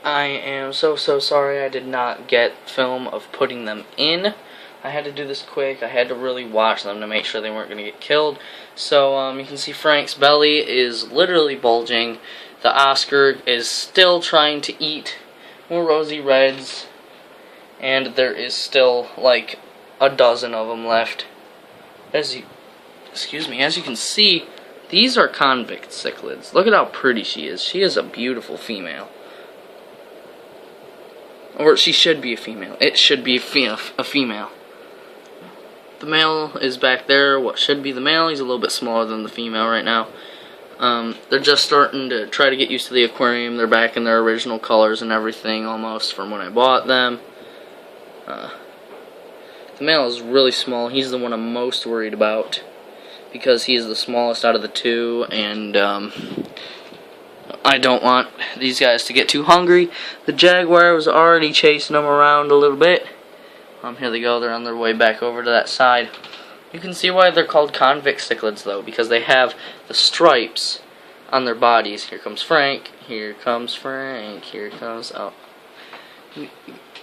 I am so sorry I did not get film of putting them in. I had to do this quick. I had to really watch them to make sure they weren't going to get killed. So you can see Frank's belly is literally bulging. The Oscar is still trying to eat more rosy reds, and there is still like a dozen of them left. As you can see, these are Convict Cichlids. Look at how pretty she is. She is a beautiful female. Or she should be a female. It should be a female. The male is back there. What should be the male? He's a little bit smaller than the female right now. They're just starting to try to get used to the aquarium. They're back in their original colors and everything almost from when I bought them. The male is really small. He's the one I'm most worried about because he is the smallest out of the two, and I don't want these guys to get too hungry. The Jaguar was already chasing them around a little bit. Here they go. They're on their way back over to that side. You can see why they're called Convict Cichlids, though, because they have the stripes on their bodies. Here comes Frank. Here comes Frank. Here comes... oh.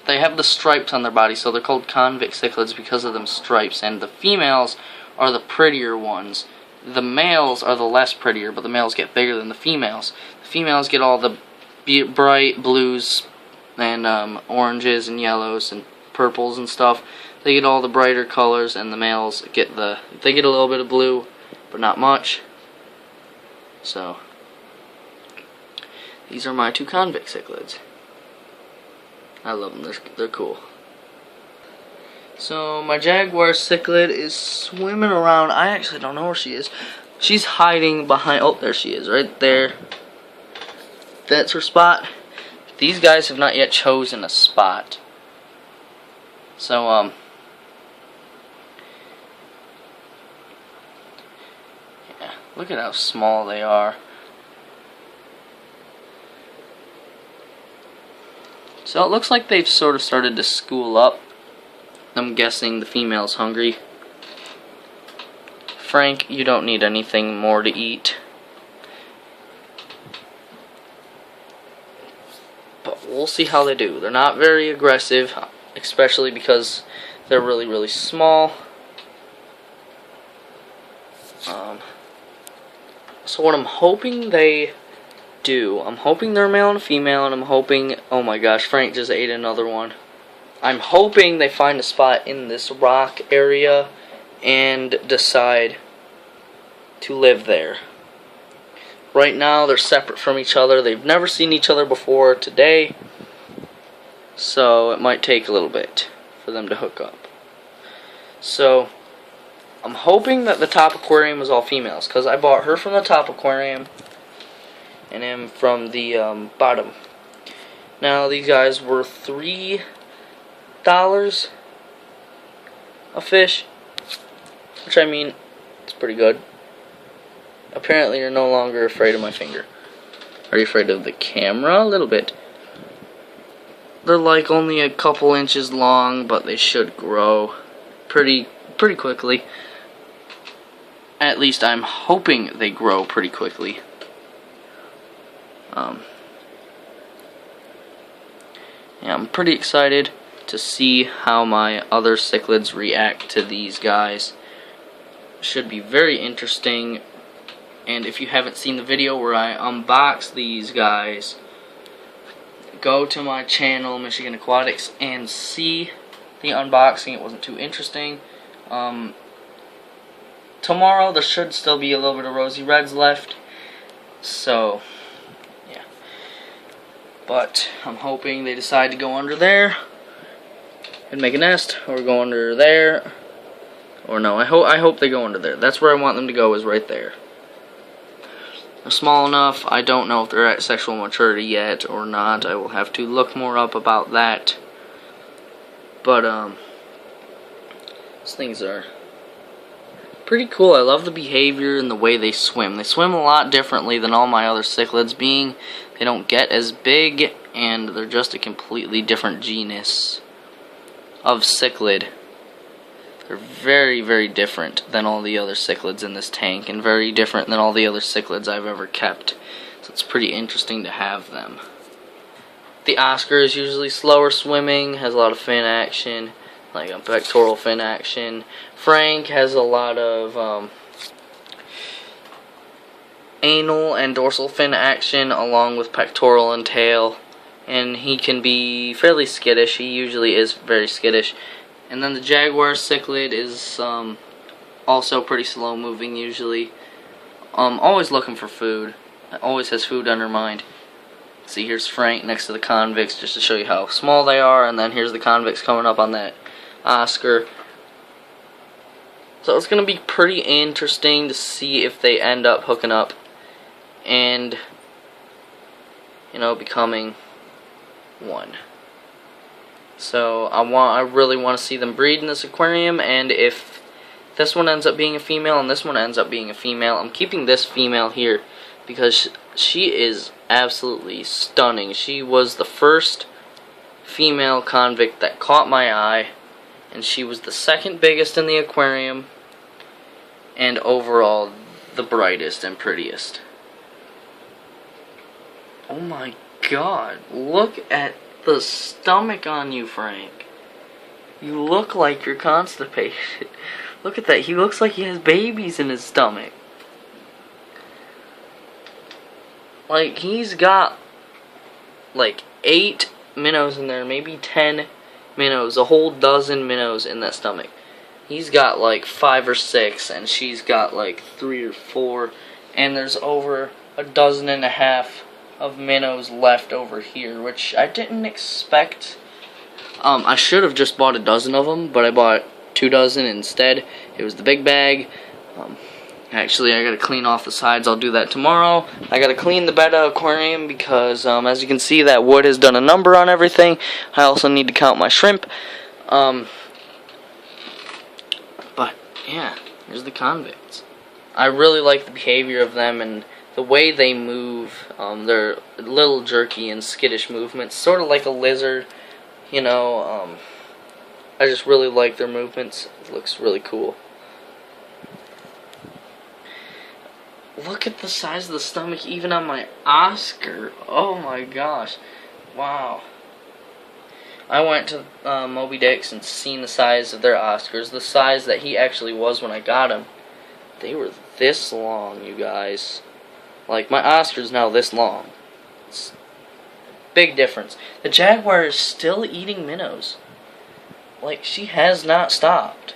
They have the stripes on their bodies, so they're called Convict Cichlids because of them stripes. And the females are the prettier ones. The males are the less prettier, but the males get bigger than the females. The females get all the bright blues and oranges and yellows and purples and stuff. They get all the brighter colors, and the males get a little bit of blue, but not much. So these are my two Convict Cichlids. I love them. They're cool. So my Jaguar Cichlid is swimming around. I actually don't know where she is. She's hiding behind... oh, there she is, right there. That's her spot. These guys have not yet chosen a spot. So, yeah, look at how small they are. So it looks like they've sort of started to school up. I'm guessing the female's hungry. Frank, you don't need anything more to eat. But we'll see how they do. They're not very aggressive, especially because they're really, really small. So what I'm hoping they do, I'm hoping they're a male and a female, and I'm hoping... oh my gosh, Frank just ate another one. I'm hoping they find a spot in this rock area and decide to live there. Right now, they're separate from each other. They've never seen each other before today, so it might take a little bit for them to hook up. So, I'm hoping that the top aquarium is all females, because I bought her from the top aquarium and him from the bottom. Now, these guys were $3 a fish, which, I mean, it's pretty good. Apparently you're no longer afraid of my finger. Are you afraid of the camera? A little bit. They're like only a couple inches long, but they should grow pretty quickly. At least I'm hoping they grow pretty quickly. Yeah, I'm pretty excited to see how my other cichlids react to these guys. Should be very interesting. And if you haven't seen the video where I unbox these guys, go to my channel, Michigan Aquatics, and see the unboxing. It wasn't too interesting. Tomorrow there should still be a little bit of rosy reds left. So, yeah. But I'm hoping they decide to go under there and make a nest, or go under there. Or no, I hope they go under there. That's where I want them to go, is right there. They're small enough. I don't know if they're at sexual maturity yet or not. I will have to look more up about that. But these things are pretty cool. I love the behavior and the way they swim. They swim a lot differently than all my other cichlids, being they don't get as big, and they're just a completely different genus of cichlid. They're very, very different than all the other cichlids in this tank, and very different than all the other cichlids I've ever kept. So it's pretty interesting to have them. The Oscar is usually slower swimming, has a lot of fin action, like a pectoral fin action. Frank has a lot of anal and dorsal fin action along with pectoral and tail, and he can be fairly skittish. He usually is very skittish. And then the Jaguar Cichlid is also pretty slow moving usually. Always looking for food. Always has food on her mind. See, here's Frank next to the Convicts just to show you how small they are, and then here's the Convicts coming up on that Oscar. So it's going to be pretty interesting to see if they end up hooking up and, you know, becoming one. So I really want to see them breed in this aquarium, and if this one ends up being a female and this one ends up being a female, I'm keeping this female here because she is absolutely stunning. She was the first female convict that caught my eye, and she was the second biggest in the aquarium, and overall the brightest and prettiest. Oh my god, look at the stomach on you, Frank. You look like you're constipated. Look at that, he looks like he has babies in his stomach. Like, he's got like 8 minnows in there, maybe 10 minnows, a whole dozen minnows in that stomach. He's got like 5 or 6, and she's got like 3 or 4, and there's over a dozen and a half of minnows left over here, which I didn't expect. I should have just bought a dozen of them, but I bought 2 dozen instead. It was the big bag. Actually, I gotta clean off the sides. I'll do that tomorrow. I gotta clean the betta aquarium because, as you can see, that wood has done a number on everything. I also need to count my shrimp. But yeah, here's the convicts. I really like the behavior of them and the way they move. They're little jerky and skittish movements, sort of like a lizard. You know, I just really like their movements. It looks really cool. Look at the size of the stomach even on my Oscar. Oh my gosh. Wow. I went to Moby Dick's and seen the size of their Oscars. The size that he actually was when I got him. They were this long, you guys. Like, my Oscar's now this long. It's big difference. The Jaguar is still eating minnows. Like, she has not stopped.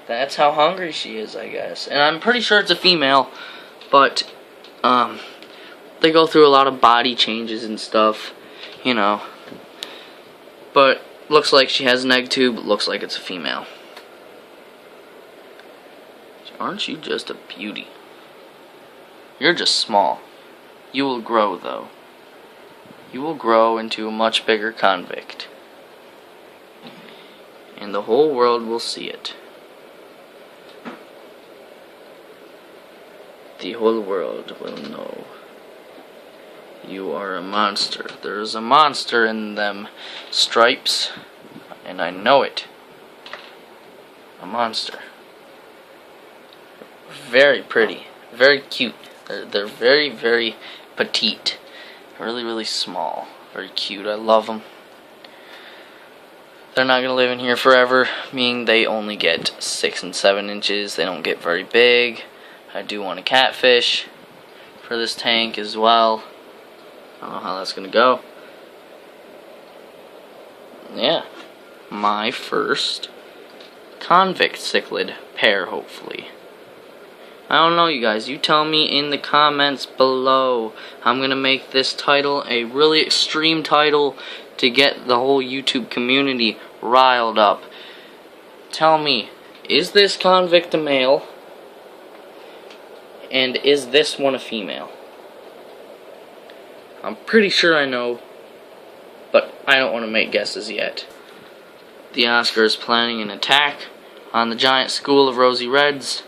That's how hungry she is, I guess. And I'm pretty sure it's a female. But, they go through a lot of body changes and stuff, you know. But, looks like she has an egg tube, looks like it's a female. Aren't you just a beauty? You're just small. You will grow, though. You will grow into a much bigger convict. And the whole world will see it. The whole world will know. You are a monster. There's a monster in them stripes, and I know it. A monster. Very pretty. Very cute. They're very, very petite. Really, really small. Very cute. I love them. They're not going to live in here forever, meaning they only get 6 and 7 inches. They don't get very big. I do want a catfish for this tank as well. I don't know how that's going to go. Yeah. My first convict cichlid pair, hopefully. I don't know, you guys. You tell me in the comments below. I'm going to make this title a really extreme title to get the whole YouTube community riled up. Tell me, is this convict a male? And is this one a female? I'm pretty sure I know, but I don't want to make guesses yet. The Oscar is planning an attack on the giant school of rosy reds,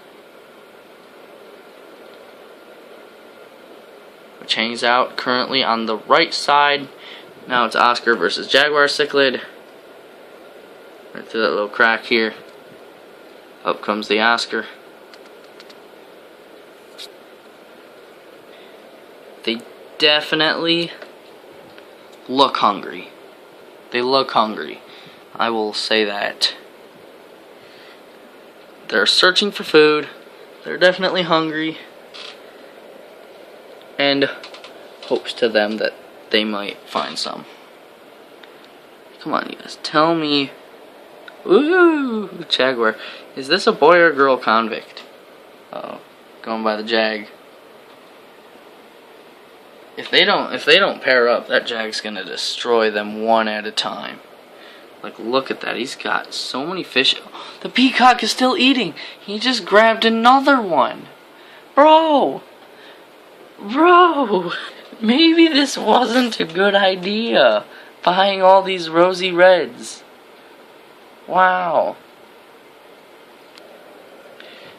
which hangs out currently on the right side. Now it's Oscar versus Jaguar Cichlid. Right through that little crack here. Up comes the Oscar. They definitely look hungry. They look hungry. I will say that. They're searching for food. They're definitely hungry. And hopes to them that they might find some. Come on, you guys. Tell me. Ooh, Jaguar. Is this a boy or girl convict? Uh-oh. Going by the Jag. If they don't pair up, that Jag's gonna destroy them one at a time. Like, look at that. He's got so many fish. The Peacock is still eating. He just grabbed another one. Bro! Bro! Maybe this wasn't a good idea. Buying all these rosy reds. Wow.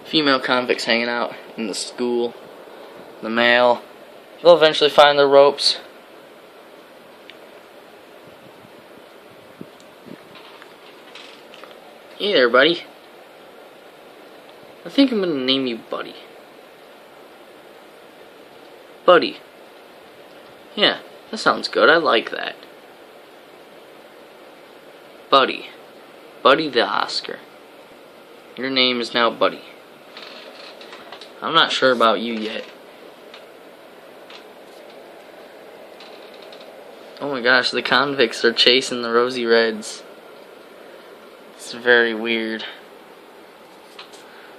Female convicts hanging out in the school. The male. They'll eventually find their ropes. Hey there, buddy. I think I'm gonna name you Buddy. Buddy. Yeah, that sounds good. I like that. Buddy. Buddy the Oscar. Your name is now Buddy. I'm not sure about you yet. Oh my gosh, the convicts are chasing the rosy reds. It's very weird.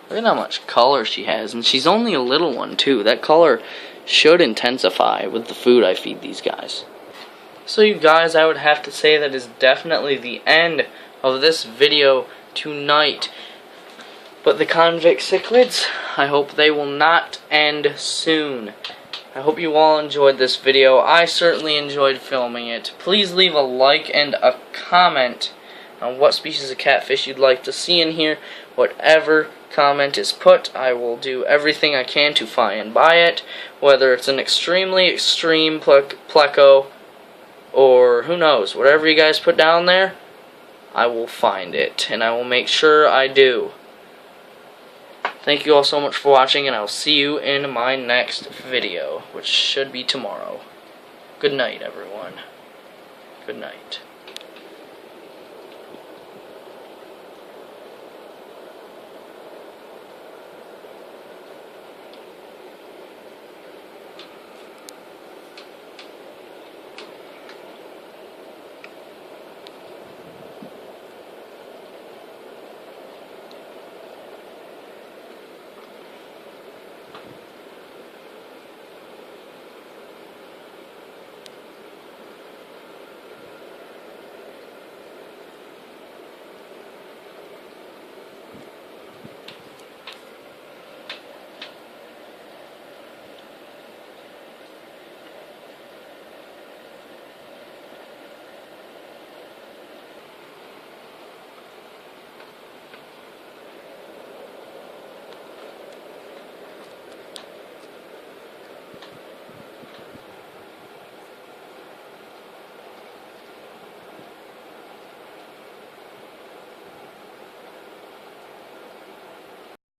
Look at how much color she has, and she's only a little one too. That color should intensify with the food I feed these guys. So you guys, I would have to say that is definitely the end of this video tonight. But the convict cichlids, I hope they will not end soon. I hope you all enjoyed this video. I certainly enjoyed filming it. Please leave a like and a comment on what species of catfish you'd like to see in here. Whatever comment is put, I will do everything I can to find buy it. Whether it's an extremely extreme pleco, or who knows, whatever you guys put down there, I will find it, and I will make sure I do. Thank you all so much for watching, and I'll see you in my next video, which should be tomorrow. Good night, everyone. Good night.